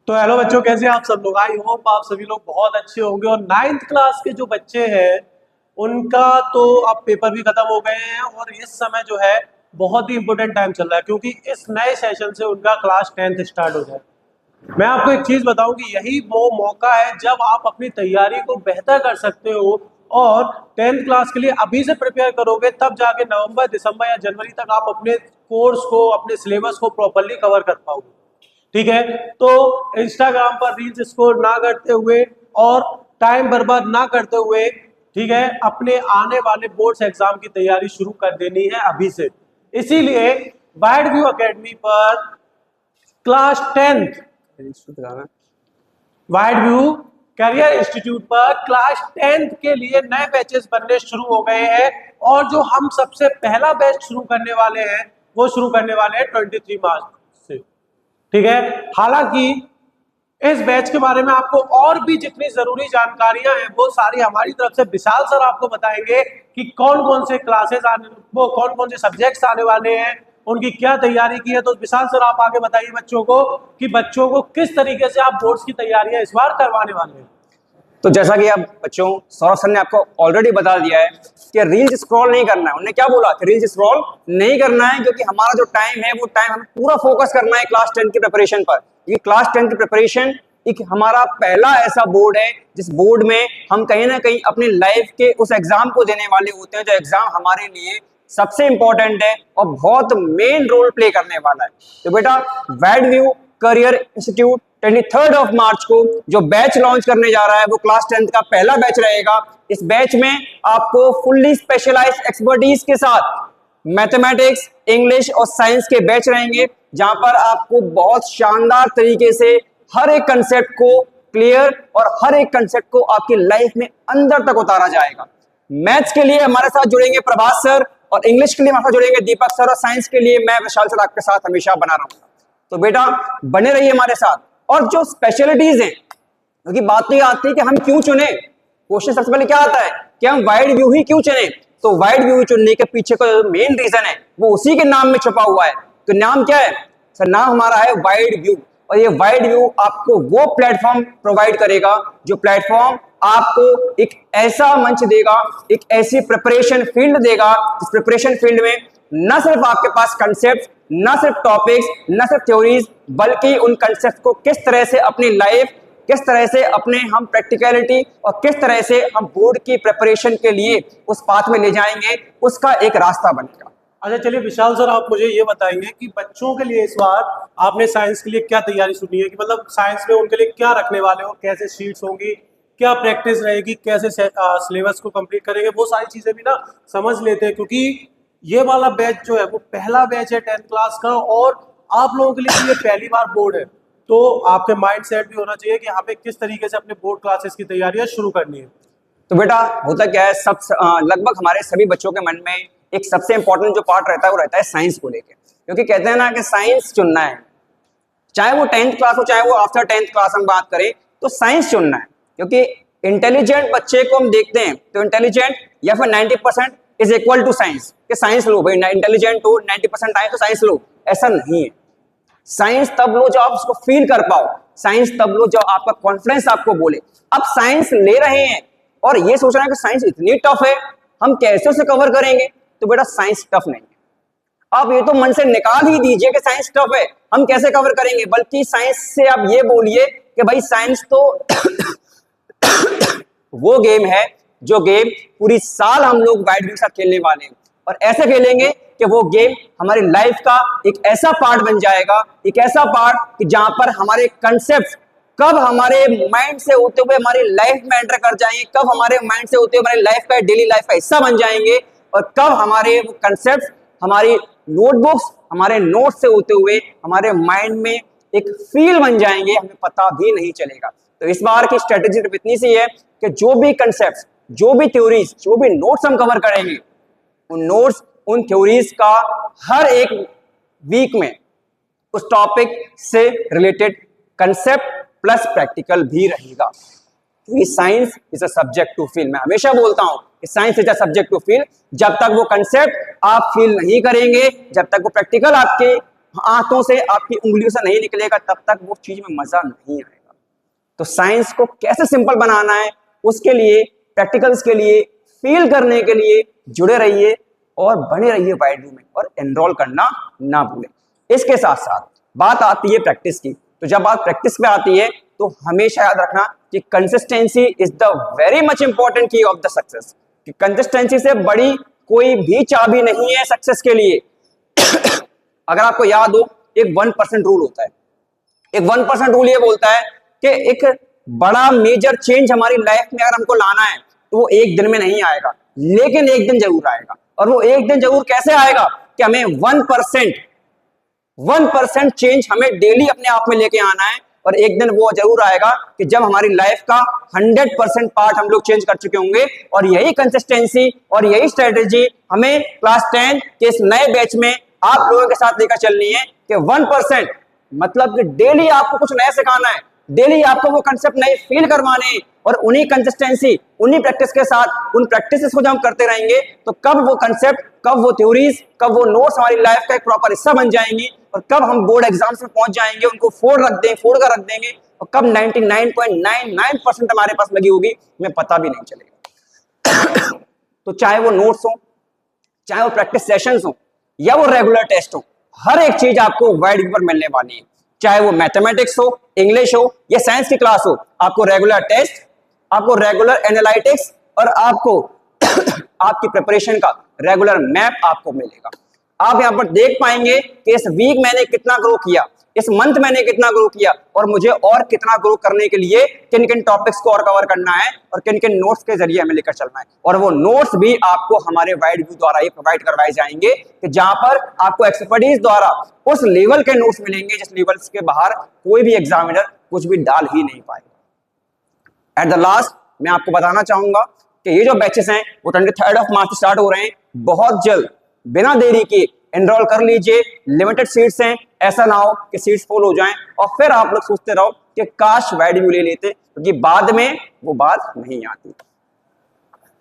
तो हेलो बच्चों, कैसे हैं आप सब लोग। आई होप आप सभी लोग बहुत अच्छे होंगे। और नाइन्थ क्लास के जो बच्चे हैं उनका तो अब पेपर भी खत्म हो गए हैं और इस समय जो है बहुत ही इंपॉर्टेंट टाइम चल रहा है, क्योंकि इस नए सेशन से उनका क्लास 10th स्टार्ट हो जाए। मैं आपको एक चीज बताऊं कि यही वो मौका है जब आप अपनी तैयारी को बेहतर कर सकते हो। और 10th क्लास के लिए अभी से प्रिपेयर करोगे तब जाके नवंबर, दिसंबर या जनवरी तक आप अपने कोर्स को, अपने सिलेबस को प्रॉपरली कवर कर पाओगे। ठीक है। तो इंस्टाग्राम पर रील्स स्क्रॉल ना करते हुए और टाइम बर्बाद ना करते हुए, ठीक है, अपने आने वाले बोर्ड्स एग्जाम की तैयारी शुरू कर देनी है अभी से। इसीलिए वाइड व्यू एकेडमी पर class 10th, wide view career institute पर क्लास 10th के लिए नए बैचेस बनने शुरू हो गए हैं। और जो हम सबसे पहला बैच शुरू करने वाले हैं वो शुरू करने वाले हैं 23 मार्च से। ठीक है। हालांकि इस बैच के बारे में आपको और भी जितनी जरूरी जानकारियां हैं वो सारी हमारी तरफ से विशाल सर आपको बताएंगे कि कौन कौन से क्लासेस आने, वो कौन कौन से सब्जेक्ट्स आने वाले हैं, उनकी क्या तैयारी की है। तो विशाल सर आप आगे बताइए बच्चों को कि बच्चों को किस तरीके से आप बोर्ड्स की तैयारियां इस बार करवाने वाले हैं। तो जैसा कि आप बच्चों, सौरभ सर ने आपको ऑलरेडी बता दिया है कि रील्स स्क्रॉल नहीं करना है। उन्होंने क्या बोला कि रील्स स्क्रॉल नहीं करना है, क्योंकि हमारा जो टाइम है वो टाइम हमें पूरा फोकस करना है क्लास 10 की प्रिपरेशन पर। ये क्लास 10 की प्रिपरेशन एक हमारा पहला ऐसा बोर्ड है जिस बोर्ड में हम कहीं ना कहीं अपनी लाइफ के उस एग्जाम को देने वाले होते हैं, जो एग्जाम हमारे लिए सबसे इंपॉर्टेंट है और बहुत मेन रोल प्ले करने वाला है। तो बेटा, वाइड व्यू करियर इंस्टीट्यूट 23 मार्च को जो बैच लॉन्च करने जा रहा है वो क्लास 10th का पहला बैच रहेगा। इस बैच में आपको फुल्ली स्पेशलाइज्ड एक्सपर्टीज के साथ मैथमेटिक्स, इंग्लिश और साइंस के बैच रहेंगे, जहां पर आपको बहुत शानदार तरीके से हर एक कंसेप्ट को क्लियर और हर एक कंसेप्ट को आपकी लाइफ में अंदर तक उतारा जाएगा। मैथ्स के लिए हमारे साथ जुड़ेंगे प्रभास सर, और इंग्लिश के लिए हमारे साथ जुड़ेंगे दीपक सर, और साइंस के लिए मैं विशाल सर आपके साथ हमेशा बना रहूंगा। तो बेटा, बने रहिए हमारे साथ। और जो स्पेशलिटीज हैं, क्योंकि बात तो ये आती है कि हम क्यों चुने, क्वेश्चन सबसे पहले क्या आता है कि हम वाइड व्यू ही क्यों चुने। तो वाइड व्यू चुनने के पीछे का जो मेन रीजन है वो उसी के नाम में छुपा हुआ है। तो नाम क्या है सर? नाम हमारा है वाइड व्यू। और ये वाइड व्यू आपको वो प्लेटफॉर्म प्रोवाइड करेगा जो प्लेटफॉर्म आपको एक ऐसा मंच देगा, एक ऐसी प्रिपरेशन फील्ड देगा जिस प्रिपरेशन फील्ड में न सिर्फ आपके पास कंसेप्ट, न सिर्फ टॉपिक्स, न सिर्फ थ्योरीज, बल्कि उन कंसेप्ट को किस तरह से अपनी लाइफ, किस तरह से अपने हम प्रैक्टिकलिटी और किस तरह से हम बोर्ड की प्रिपरेशन के लिए उस पाथ में ले जाएंगे, उसका एक रास्ता बनेगा। अच्छा, चलिए विशाल सर, आप मुझे ये बताएंगे कि बच्चों के लिए इस बार आपने साइंस के लिए क्या तैयारी सुनी है, कि मतलब साइंस में उनके लिए क्या रखने वाले हो, कैसे शीट्स होंगी, क्या प्रैक्टिस रहेगी, कैसे सिलेबस को कंप्लीट करेंगे, वो सारी चीजें भी ना समझ लेते हैं। क्योंकि ये वाला बैच जो है वो पहला बैच है 10th क्लास का, और आप लोगों के लिए ये पहली बार बोर्ड है। तो आपके माइंड सेट भी होना चाहिए कि यहाँ पे किस तरीके से अपने बोर्ड क्लासेस की तैयारियां शुरू करनी है। तो बेटा, होता क्या है, सब लगभग हमारे सभी बच्चों के मन में एक सबसे इंपॉर्टेंट जो पार्ट रहता है वो रहता है साइंस को लेकर। क्योंकि कहते हैं ना कि साइंस चुनना है, चाहे वो 10th क्लास हो चाहे वो आफ्टर 10th क्लास हम बात करें, तो साइंस चुनना है। क्योंकि इंटेलिजेंट बच्चे को हम देखते हैं तो इंटेलिजेंट या फिर 90% इज इक्वल टू साइंस, कि साइंस लो भाई, इंटेलिजेंट हो 90% आए तो साइंस लो, ऐसा नहीं है। साइंस तब लो जब आप उसको फील कर पाओ, साइंस तब लो जब आपका कॉन्फिडेंस आपको बोले। अब साइंस ले रहे हैं और ये सोच रहे हैं कि साइंस इतनी टफ है, हम कैसे उसे कवर करेंगे। तो बेटा, साइंस टफ नहीं है। आप ये तो मन से निकाल ही दीजिए कि साइंस टफ है, हम कैसे कवर करेंगे, बल्कि साइंस से आप ये बोलिए कि भाई साइंस तो वो गेम है जो गेम पूरी साल हम लोग वाइड व्यू के साथ खेलने वाले हैं, और ऐसे खेलेंगे कि वो गेम हमारी लाइफ का एक ऐसा पार्ट बन जाएगा, एक ऐसा पार्ट कि जहां पर हमारे कंसेप्ट कब हमारे माइंड से होते हुए हमारी लाइफ में एंटर कर जाएंगे, कब हमारे माइंड से होते हुए हमारी लाइफ का डेली लाइफ का हिस्सा बन जाएंगे, और कब हमारे वो कंसेप्ट हमारी नोटबुक्स, हमारे नोट से होते हुए हमारे माइंड में एक फील बन जाएंगे, हमें पता भी नहीं चलेगा। तो इस बार की स्ट्रेटेजी इतनी सी है कि जो भी कंसेप्ट, जो भी थ्योरीज, जो भी नोट्स हम कवर करेंगे, उन नोट्स, उन थ्योरीज का हर एक वीक में उस टॉपिक से रिलेटेड कंसेप्ट प्लस प्रैक्टिकल भी रहेगा। क्योंकि science is a subject to feel. मैं हमेशा बोलता हूं कि science is a subject to feel. जब तक वो कंसेप्ट आप फील नहीं करेंगे, जब तक वो प्रैक्टिकल आपके हाथों से, आपकी उंगलियों से नहीं निकलेगा, तब तक वो चीज में मजा नहीं आएगा। तो साइंस को कैसे सिंपल बनाना है, उसके लिए, प्रैक्टिकल्स के लिए, फील करने के लिए जुड़े रहिए और बने रहिए वाइड व्यू में, और एनरोल करना ना भूलें। इसके साथ साथ बात आती है प्रैक्टिस की। तो जब बात प्रैक्टिस पे आती है तो हमेशा याद रखना कि consistency is the very much important की ऑफ द सक्सेस। कि कंसिस्टेंसी से बड़ी कोई भी चाबी नहीं है सक्सेस के लिए। अगर आपको याद हो, एक 1% रूल होता है। एक 1% रूल ये बोलता है कि एक बड़ा मेजर चेंज हमारी लाइफ में अगर हमको लाना है तो वो एक दिन में नहीं आएगा, लेकिन एक दिन जरूर आएगा। और वो एक दिन जरूर कैसे आएगा कि हमें 1% चेंज हमें डेली अपने आप में लेके आना है। और एक दिन वो जरूर आएगा कि जब हमारी लाइफ का 100% पार्ट हम लोग चेंज कर चुके होंगे। और यही कंसिस्टेंसी और यही स्ट्रेटेजी हमें क्लास 10 के इस नए बैच में आप लोगों के साथ लेकर चलनी है कि 1% मतलब कि डेली आपको कुछ नया सिखाना है, डेली आपको वो कंसेप्ट नए फील करवाने हैं। और उन्हीं कंसिस्टेंसी, उन्हीं प्रैक्टिस के साथ, उन प्रैक्टिसेस को जब हम करते रहेंगे तो कब वो कंसेप्ट, कब वो थ्योरीज, कब वो नोट्स हमारी लाइफ का एक प्रॉपर हिस्सा बन जाएंगी। और कब हम बोर्ड एग्जाम्स में पहुंच जाएंगे, उनको फोड़ कर रख देंगे। और कब 99.99% हमारे पास लगी होगी, हमें पता भी नहीं चलेगा। तो चाहे वो नोट्स हो, चाहे वो प्रैक्टिस सेशंस हो, या वो रेगुलर टेस्ट हो, हर एक चीज आपको वाइड व्यू पर मिलने वाली है। चाहे वो मैथमेटिक्स हो, इंग्लिश हो या साइंस की क्लास हो, आपको रेगुलर टेस्ट, आपको रेगुलर एनालिटिक्स और आपको आपकी प्रिपरेशन का रेगुलर मैप आपको मिलेगा। आप यहां पर देख पाएंगे कि इस वीक मैंने कितना ग्रो किया, इस मंथ मैंने कितना ग्रो किया, और मुझे और कितना ग्रो करने के लिए किन किन टॉपिक्स को और कवर करना है और किन किन नोट्स के जरिए हमें लेकर चलना है। और वो नोट्स भी आपको हमारे वाइड व्यू द्वारा ही प्रोवाइड करवाए जाएंगे, कि जहां पर आपको एक्सपर्टीज द्वारा उस लेवल के नोट्स मिलेंगे जिस लेवल के बाहर कोई भी एग्जामिनर कुछ भी डाल ही नहीं पाएगा। एट द लास्ट मैं आपको बताना चाहूंगा कि ये जो बैचेस हैं वो 23 मार्च स्टार्ट हो रहे हैं। बहुत जल्द, बिना देरी के एनरोल कर लीजिए। लिमिटेड सीट्स हैं, ऐसा ना हो कि सीट्स फुल हो जाएं और फिर आप लोग सोचते रहो कि काश वाइड व्यू ले लेते, क्योंकि बाद में वो बात नहीं आती।